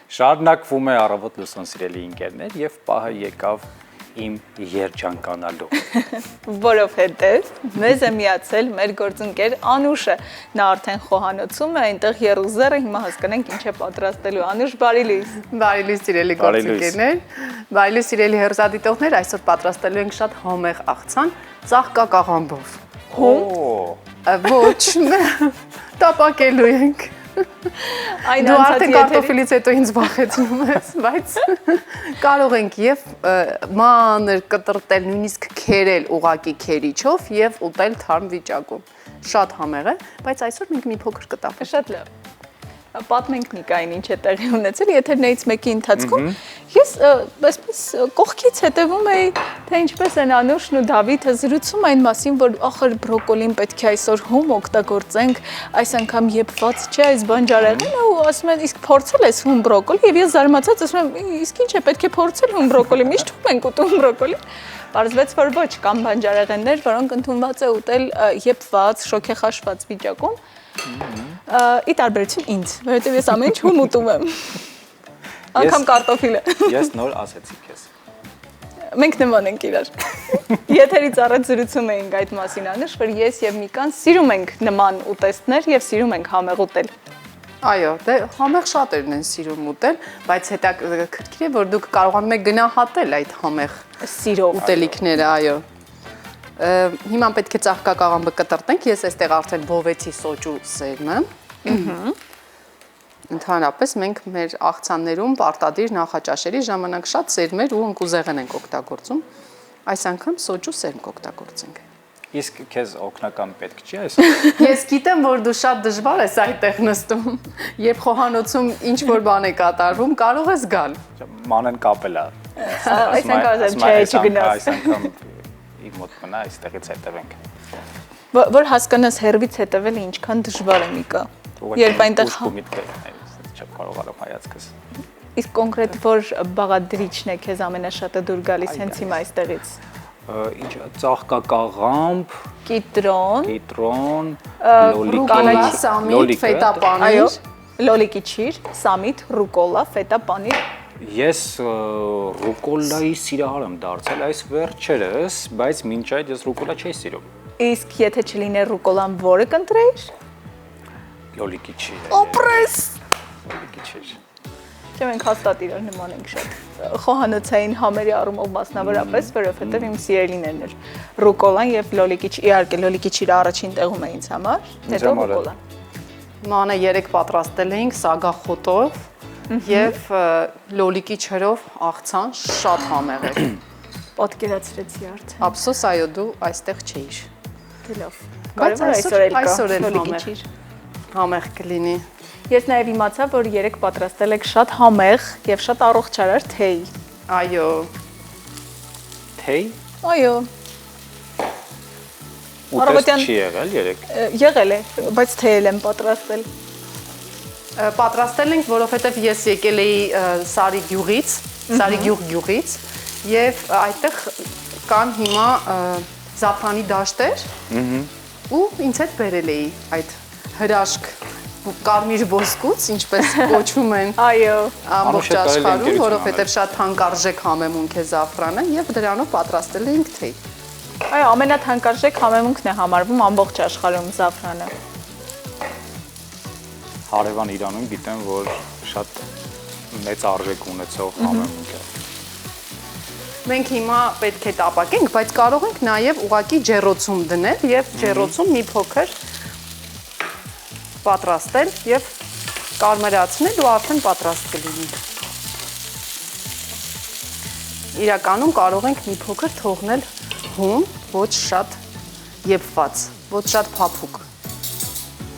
Շարունակվում է առավոտ լուսոն սիրելի ընկերներ եւ պահը եկավ իմ երջանկանալու։ Որովհետև մեզ է միացել մեր գործընկեր Անուշը, նա արդեն խոհանոցում է, այնտեղ եռուզերը, հիմա հասկանանք ինչ է պատրաստելու։ Անուշ, բարի լույս։ Բարի լույս սիրելի գործընկերներ, բարի լույս սիրելի հեռուստադիտողներ, այսօր պատրաստելու ենք շատ համեղ աղցան ծաղկակաղամբով։ Ոչ, տապակելու ենք։ Դու արդեն կարտոֆիլից հետո ինձ վախեցնում ես, բայց կարող ենք եւ մանր կտրտել, նույնիսկ քերել ուղակի քերիչով եւ ուտել թարմ վիճակում։ Շատ համեղ է, բայց այսօր մենք մի փոքր կտապենք։ Շատ լավ։ Պատմենք Նիկային ինչ է տեղի ունեցել, եթերներից մեկի ընթացքում ես այսպես կողքից հետևում էի, թե ինչպես են Անուշն ու Դավիթը զրուցում այն մասին, որ ախր բրոկոլին պետք է այսօր հում օգտագործենք, այս անգամ եփված չէ այս բանջարեղենը ու ասում են իսկ փորձել ես հում բրոկոլի եւ ես զարմացած ասում եմ իսկ ինչ է պետք է փորձել հում բրոկոլի, միշտ հում ենք ուտում բրոկոլի։ Պարզվեց, որ ոչ, կան բանջարեղեններ, որոնք ընդունված է ուտել եփված, շոգեխաշված վիճակում։ Ի տարբերություն ինձ, որովհետև ես ամեն ինչ հում ուտում եմ։ Անգամ կարտոֆիլը։ Ես նոր ասեցի քեզ։ Մենք նման ենք իրար։ Եթերից առաջ զրուցում էինք այդ մասին, Անուշ, որ ես եւ Միկան սիրում ենք նման ուտեստներ եւ սիրում ենք համեղ ուտել։ Այո, դե համեղ շատերն են սիրում ուտել, բայց հետաքրքիր է, որ դուք կարողանում եք գնահատել այդ համեղ Սիրով ուտելիքները, այո։ Հիմա պետք է ծաղկակաղամբը կտրտնենք, ես այստեղ արդեն բովեցի սոճու սերմը։ Ընդհանրապես մենք մեր աղցաններում պարտադիր նախաճաշերի ժամանակ շատ սերմեր ու ընկուզեղեն ենք օգտագործում, այս անգամ սոճու սերմ կօգտագործենք։ Իսկ քեզ օգնական պետք չի այս։ Ես գիտեմ, որ դու շատ դժվար ես այդտեղ նստում, երբ խոհանոցում ինչ որ բան է կատարվում, կարող ես գալ։ Մանեն կապել է։ Այս անգամ չէ, չգնաս։ Այս անգամ իմ մոտ մնա, այստեղից հետևենք։ Որ հասկանաս հերվից հետևելը ինչքան դժվար է Միկա։ Երբ այնտեղ չեմ կարողանում հայացքս։ Իսկ կոնկրետ որ բաղադրիչն է քեզ ամենաշատը դուր գալիս հենց հիմա այստեղից։ Ինչ ծաղկակաղամբ, Կիտրոն, ռուկոլա, սամիտ, ֆետա պանիր, լոլիկի չիր, սամիտ, ռուկոլա, ֆետա պանիր։ Ես ռուկոլայի սիրահար եմ դարձել այս վերջերս, բայց մինչ այդ ես ռուկոլա չէի սիրում։ Իսկ եթե չլիներ ռուկոլան, որը կընտրեիր։ Լոլիկի չիր։ Օպրես։ Լոլիկի չիր։ Չէ, մենք հաստատ իրար նման ենք շատ։ Խոհանոցային համերի առումով մասնավորապես, որովհետև իմ սիրելիներն էր ռուկոլան եւ լոլիկի չիր, իհարկե լոլիկի չիրը առաջին տեղում է ինձ համար, հետո ռուկոլան։ Մանե 3 պատրաստել էինք սագախոտով եւ լոլիկի չրով աղցան շատ համեղ էր։ Պատկերացրեցի արդեն։ Ափսոս, այո, դու այստեղ չէիր։ Դե լավ։ Կարևորը այսօր էլ լոլիկի չիր։ Համեղ կլինի։ Ես նաև իմացա, որ 3 պատրաստել եք շատ համեղ եւ շատ առողջարար թեյ։ Այո։ Թեյ։ Այո։ Ուտեստ չի եղել 3։ Եղել է, բայց թեյել եմ պատրաստել։ Պատրաստել ենք, որովհետև ես եկել էի Սարի գյուղից եւ այդտեղ կան հիմա զաֆրանի դաշտեր ու ինձ հետ բերել էի այդ հրաշք կարմիր ոսկուց, ինչպես կոչվում են ամբողջ աշխարհում, որովհետև շատ թանկարժեք համեմունք է զաֆրանը եւ դրանով պատրաստել էինք թեյ։ Այո, ամենաթանկարժեք համեմունքն է համարվում ամբողջ աշխարհում զաֆրանը։ Հարևան Իրանում գիտեմ, որ շատ մեծ արժեք ունեցող համեմունք է։ Մենք հիմա պետք է տապակենք, բայց կարող ենք նաեւ ուղակի ջեռոցում դնել եւ ջեռոցում մի փոքր պատրաստել եւ կարմրացնել ու արդեն պատրաստ կլինի։ Իրականում կարող ենք մի փոքր թողնել հում, ոչ շատ եփված, ոչ շատ փափուկ։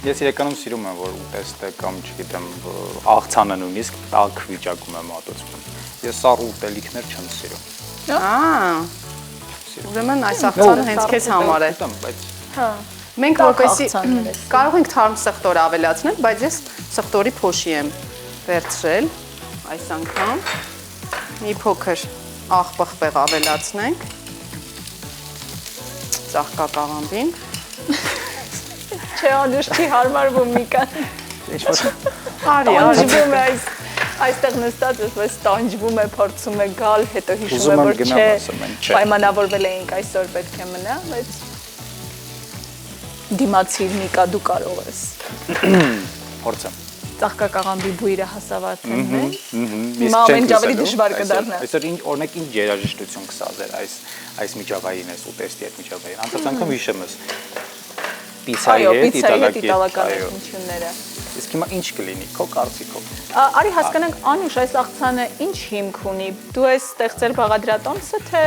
Ես իրականում սիրում եմ, որ ուտեստը կամ չգիտեմ, աղցանը նույնիսկ տաք վիճակում է մատուցվում։ Ես սառը ուտելիքներ չեմ սիրում։ Ուրեմն այս աղցանը հենց քեզ համար է։ Հա։ Մենք որպեսզի կարող ենք թարմ սխտոր ավելացնել, բայց ես սխտորի փոշի եմ վերցրել այս անգամ։ Մի փոքր աղբխբեղ ավելացնենք ծաղկակաղամբին։ Չէ, Անուշ չի հարմարվում Միկան։ Արի, Անջվում է Այստեղ նստած էսպես տանջվում է, փորձում է գալ, հետո հիշում է, Ուզում եմ որ գնամ, չէ, ասում են, չէ։ պայմանավորվել էինք այսօր պետք է մնա, բայց դիմացիր Նիկա, դու կարող ես։ Փորձեմ։ Ծաղկակաղամբի բույրը հասավարթեն է։ Իսկ ամեն չենք ավելի լսելու, դժվար կդառնա։ Այսօր օրինակ ինչ երաժշտություն կսազեր այս միջավայրին, այս ուտեստի այդ միջավայրին։ Անցած անգամ հիշեմ ես պիցայի Այո, հետ պիցայի հետ իտալական իտալական հնչյունները։ Իսկ հիմա ինչ կլինի քո կարծիքով։ Արի հասկանանք, Անուշ, այս աղցանը ինչ հիմք ունի։ Դու ես ստեղծել բաղադրատոմսը, թե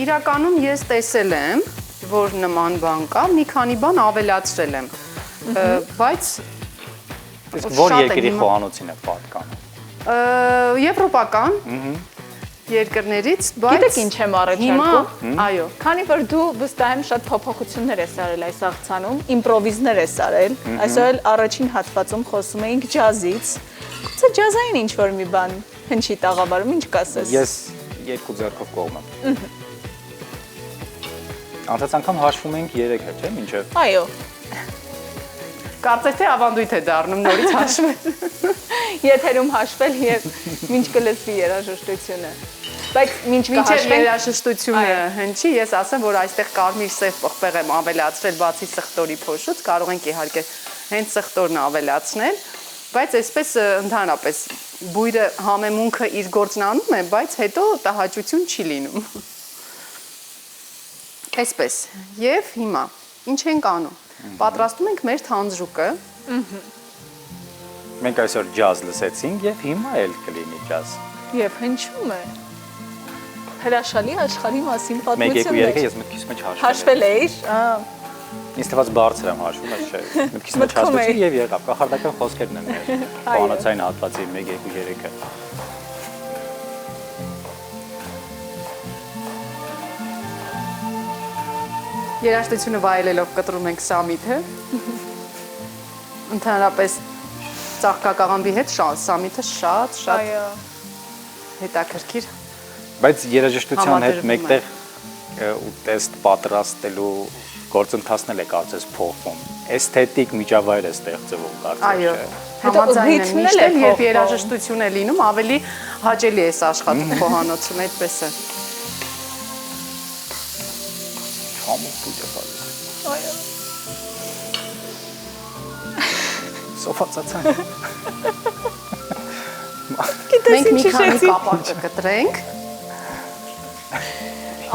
Իրականում ես տեսել եմ, որ նման բան կա, մի քանի բան ավելացրել եմ։ Բայց Իսկ որ շատ է երկրի հիմա- խոհանոցին է պատկանում։ եվրոպական երկրներից, բայց գիտեք ինչ եմ առաջարկում։ այո, Քանի որ դու վստահ եմ շատ փոփոխություններ ես արել այս աղցանում, իմպրովիզներ ես արել, այսօր էլ առաջին հատվածում խոսում էինք ջազից։ Գուցե ջազային ինչ որ մի բան հնչի տաղավարում, ինչ կասես։ Ես երկու ձեռքով կողմ եմ։ Անցած անգամ հաշվում էինք 3 հետ, չէ՞, մինչև Այո, կարծես թե ավանդույթ է դառնում նորից հաշվել։ եթերում հաշվել եւ ինչ կլսվի երաժշտությունը։ Բայց ինչ Մինչև կհաշվենք, երաժշտությունը հնչի, ես ասեմ, որ այստեղ կարմիր սև պղպեղ եմ ավելացրել բացի սխտորի փոշուց, կարող ենք իհարկե հենց սխտորն ավելացնել, բայց այսպես ընդհանրապես բույրը համեմունքը իր գործն անում է, բայց հետո տհաճություն չի լինում։ Այսպես, եւ հիմա ինչ ենք անում։ Պատրաստում ենք մեր թանձրուկը, մենք այսօր ջազ լսեցինք եւ հիմա էլ կլինի ջազ։ եւ հնչում է հրաշալի աշխարհի մասին 1 2 3 պատմություններ։ ես մտքիս մեջ հաշվել եմ։ Հաշվել էիր։ Ինձ թվաց բարձր եմ հաշվում, այս չէ։ Մտքիս մեջ Մտքում հաշվեցի էի։ եւ եղավ։ Կախարդական խոսքերն են մեր խոհանոցային հատվածի 1 2 3-ը։ երաժշտությունը վայելելով կտրում ենք սամիթը։ Ընդհանրապես ծաղկակաղամբի հետ սամիթը շատ Այո։ հետաքրքիր Բայց երաժշտության հետ Համադրվում է։ մեկտեղ ուտեստ պատրաստելու գործընթացն էլ է կարծես փոխվում։ Էսթետիկ միջավայր է ստեղծվում կարծես, Այո, չէ։ Հետո համաձայն եմ ռիթմն միշտ էլ է էլ երբ փոխվում։ երաժշտություն է լինում, ավելի հաճելի է աշխատում խոհանոցում, այդպես է։ Համով բույրը բարձր։ Այո։ Սոֆացացան։ Գիտես Մենք ինչ մի քանի հիշեցի։ կապակ կկտրենք։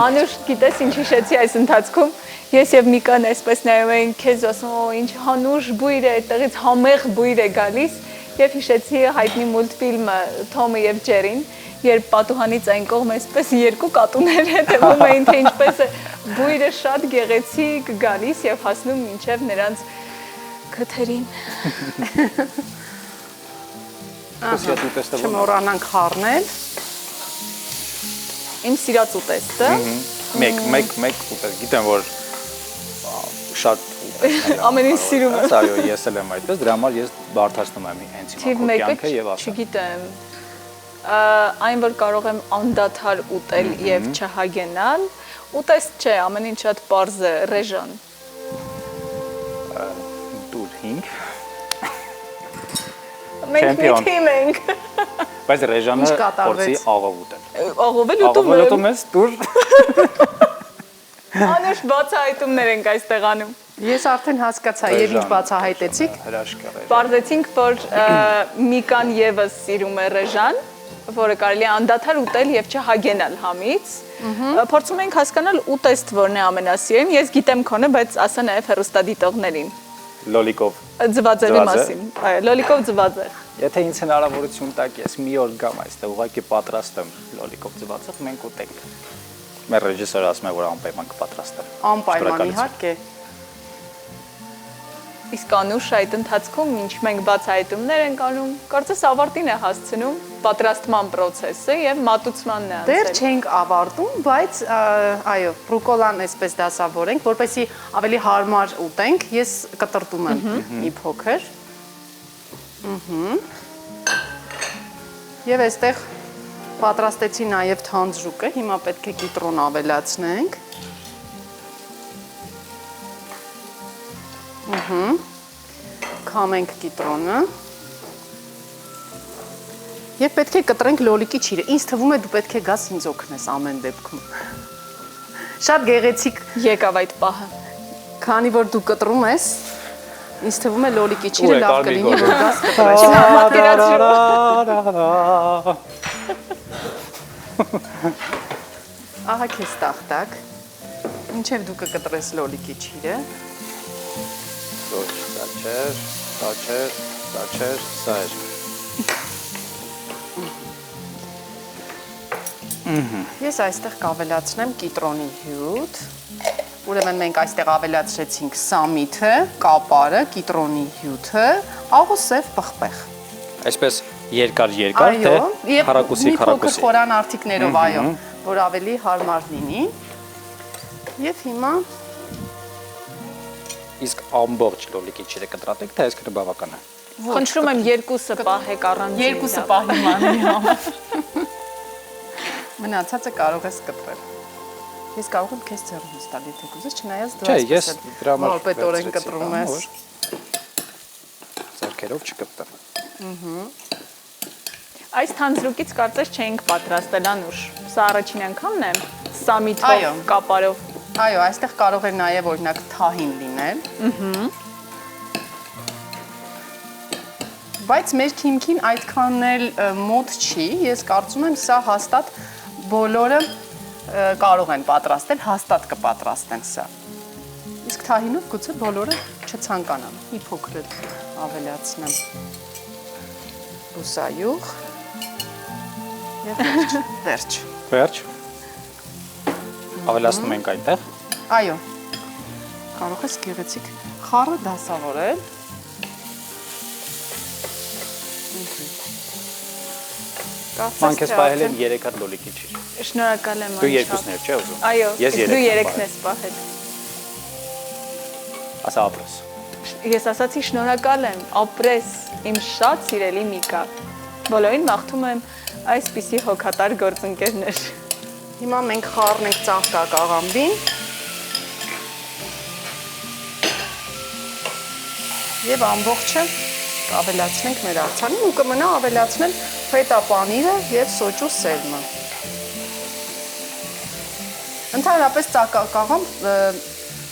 Անուշ, գիտես ինչ հիշեցի այս ընթացքում։ Ես եւ Միկան այսպես նայում էինք քեզ, ասում օ ինչ հանուշ բույր է, այդտեղից համեղ բույր է գալիս եւ հիշեցի հայտնի մուլտֆիլմը Թոմը եւ Ջերին, երբ պատուհանից այն կողմ այսպես երկու կատուներ հետևում էին, թե ինչպես է բույրը շատ գեղեցիկ գալիս եւ հասնում մինչեւ նրանց քթերին։ Խոսիաթ ուտեստը ո՞ր։ Չմոռանանք խառնել։ Իմ սիրած ուտեստը։ Մեկ ուտեստ։ Գիտեմ որ շատ ուտեստներ Ամեն ինչ սիրում եմ։ Այո, ես էլ եմ այդպես, դրա համար ես բարթացնում եմ հենց հիմա Թիվ քո 1-ը կյանքը եւ ասեմ։ չգիտեմ։ Այն որ կարող եմ անդադար ուտել եւ չհագենալ, ուտեստ չէ, ամեն ինչ շատ པարզ է, ռեժան։ Դուր 5։ Մենք մի Չեմպիոն։ թիմ ենք։ Բայց ռեժանը Ինչ կատարվեց։ փորձի աղով ուտել։ Աղովել ուտում Աղովել եմ։ ուտում ես դուր։ Անուշ բացահայտումներ ենք այստեղ անում։ Ես արդեն հասկացա, եւ ինչ բացահայտեցիք։ Հրաշք է ռեժան։ Պարզեցինք, որ Միկան եւս սիրում է ռեժան, որը կարելի է անդադար ուտել եւ չհագենալ համից։ Փորձում ենք հասկանալ ուտեստ որն է ամենասիրելին։ Ես գիտեմ քոնը, բայց ասա նաեւ հեռուստադիտողներին։ Լոլիկով։ Ձվածեղի Ձվածեղ։ մասին։ Այո, լոլիկով ձվածեղ։ Եթե ինձ հնարավորություն տաք, ես մի օր գամ այստեղ, ուղղակի պատրաստ եմ լոլիկով ձվածեղ, մենք ուտենք։ Մեր ռեժիսորը ասում է, որ անպայման կպատրաստեմ։ Անպայման իհարկե։ Իսկ Անուշ այդ ընթացքում ինչ մենք բացահայտումներ ենք անում, կարծես ավարտին է հասցնում պատրաստման process-ը եւ մատուցմանն է Դեռ անցել։ չենք ավարտում, բայց այո, ռուկոլան այսպես դասավորենք, որպեսզի ավելի հարմար ուտենք, ես կտրտում եմ մի փոքր։ Եվ այստեղ պատրաստեցի նաև թանձրուկը, հիմա պետք է կիտրոն ավելացնենք։ Քամենք կիտրոնը։ Եվ պետք է կտրենք լոլիկի ճիրը։ Ինձ թվում է դու պետք է գաս ինձ օգնես ամեն դեպքում։ Շատ գեղեցիկ Եկավ այդ պահը։ Քանի որ դու կտրում ես, ինձ թվում է լոլիկի ճիրը լավ կլինի, որ գաս կտրես։ Ահա քեզ տախտակ։ Ինչև դու կկտրես լոլիկի ճիրը։ Ոչ, դա չէր, սա էր։ Ես այստեղ կավելացնեմ կիտրոնի հյութ։ Ուրեմն մենք այստեղ ավելացրեցինք սամիթը, կապարը, կիտրոնի հյութը, աղուսև պղպեղ։ Այսպես երկար, թե քառակուսի։ Մի փոքր խորան արտիկներով, այո, որ ավելի հարմար լինի։ Եվ հիմա Իսկ ամբողջ լոլիկի ճիրը կտրատեք, թե այսքանը բավական է։ Խնդրում եմ երկուսը պահեք առանց։ Երկուսը պահի մանի համար։ Մնացածը կարող ես կտրել։ Ես կարող եմ քեզ ձեռնից տալ, եթե կուզես, չնայած դու ես դրա համար որպետորեն կտրում ես։ Ձեռքերով չկտրեմ։ Այս թանձրուկից կարծես չէինք պատրաստել Անուշ։ Սա առաջին անգամն է սամիթով, կապարով։ Այո, այստեղ կարող է նաև օրինակ թահին լինել։ Բայց մեր քիմքին այդքան էլ մոտ չի, ես կարծում եմ սա հաստատ բոլորը կարող են պատրաստել, հաստատ կպատրաստեն սա։ Իսկ թահինով գուցե բոլորը չցանկանան։ Մի փոքր ավելացնեմ բուսայուղ եւ վերջ։ Վերջ։ Ավելացնում ենք այնտեղ։ Այո։ Կարող ես գեղեցիկ խառը դասավորել։ Ման քեզ պահել եմ 3 հատ լոլիկի ճիր։ Շնորհակալ եմ։ Դու երկուսն էր, չէ՞ ուզում։ Այո, ես դու երեքն ես պահել։ Ասա ապրես։ Ես ասացի շնորհակալ եմ, ապրես, իմ շատ սիրելի Միկա։ Բոլորին մաղթում եմ այսպիսի հոգատար գործընկերներ։ Հիմա մենք խառնենք ծաղկակաղամբին։ Եվ ամբողջը ավելացնենք մեր արձանին ու կմնա ավելացնել ֆետա պանիրը եւ սոճու սերմը։ Ընդհանրապես ծաղկակաղամբ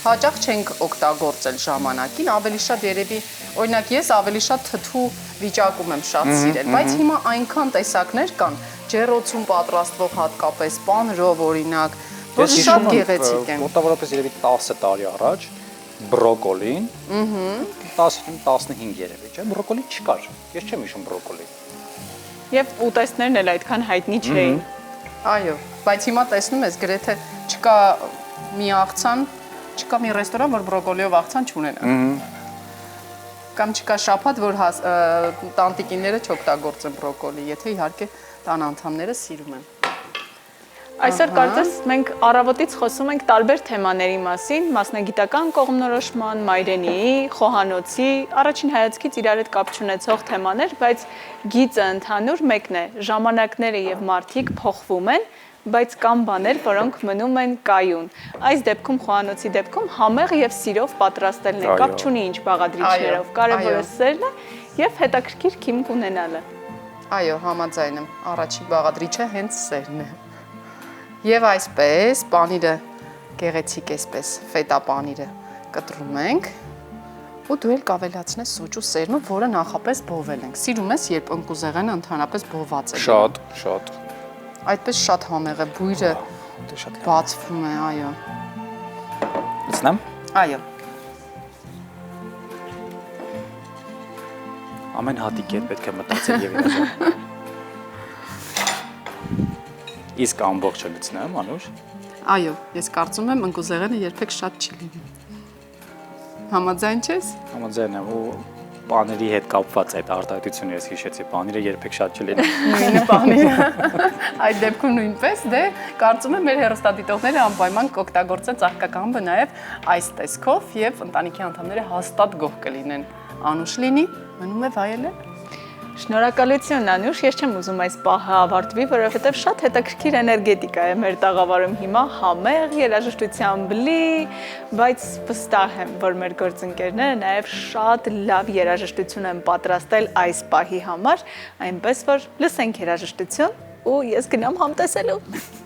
հաճախ չենք օգտագործել ժամանակին, ավելի շատ երևի, օրինակ ես ավելի շատ թթու վիճակում եմ շատ սիրել, բայց հիմա այնքան տեսակներ կան, ջեռոցում պատրաստվող հատկապես պանրով օրինակ, որ շատ գեղեցիկ են։ Մոտավորապես երևի 10 տարի առաջ բրոկոլին, 10-15 երևի, չէ՞, բրոկոլի չկար։ Ես չեմ հիշում բրոկոլի։ Եվ ուտեստներն էլ այդքան հայտնի չէին։ Այո, բայց հիմա տեսնում ես գրեթե չկա մի աղցան, չկա մի ռեստորան, որ բրոկոլիով աղցան չունենա։ Կամ չկա շաբաթ, որ տանտիկինները չօգտագործեն բրոկոլի, եթե իհարկե տան անդամները սիրում են։ Այսօր կարծես մենք առավոտից խոսում ենք տարբեր թեմաների մասին, մասնագիտական կողմնորոշման, մայրենիի, խոհանոցի, առաջին հայացքից իրար հետ կապ չունեցող թեմաներ, բայց գիծը ընդհանուր մեկն է, ժամանակները եւ մարդիկ փոխվում են, բայց կան բաներ, որոնք մնում են կայուն։ Այս դեպքում խոհանոցի դեպքում համեղ եւ սիրով պատրաստելն է, կապ չունի ինչ բաղադրիչներով, կարևորը սերն է եւ հետաքրքիր քիմք ունենալը։ Այո, համաձայն եմ, առաջին բաղադրիչը հենց սերն է։ Եվ այսպես պանիրը գեղեցիկ էսպես ֆետա պանիրը կտրում ենք ու դու էլ կավելացնես սոճու սերմը, որը նախապես բովել ենք։ Սիրում ես, երբ ընկուզեղենը ընդհանրապես բոված է։ Շատ։ Այդպես շատ համեղ է, բույրը բացվում է, այո։ Լցնեմ։ Այո։ Ամեն հատիկ է պետք է մտածել եւ իրազեկել։ Իսկ ամբողջը լցնեմ, Անուշ։ Այո, ես կարծում եմ ընկուզեղենը երբեք շատ չի լինի։ Համաձայն չես։ Համաձայն եմ, ու պաների հետ կապված այդ արտահայտությունը ես հիշեցի, պանիրը երբեք շատ չլինի։ Նույնը պանիրը։ Այդ դեպքում նույնպես, դե կարծում եմ մեր հեռուստադիտողները անպայման կօգտագործեն ծաղկակաղամբը նաև այս տեսքով եւ ընտանիքի անդամները հաստատ գոհ կլինեն։ Անուշ լինի, մնում է վայելել։ Շնորհակալություն Անուշ, ես չեմ ուզում այս պահը ավարտվի, որովհետև շատ հետաքրքիր էներգետիկա է մեր տաղավարում հիմա, համեղ, երաժշտությամբ լի, բայց վստահ եմ, որ մեր գործընկերները նաև շատ լավ երաժշտություն են պատրաստել այս պահի համար, այնպես որ լսենք երաժշտություն ու ես գնամ համտեսելու։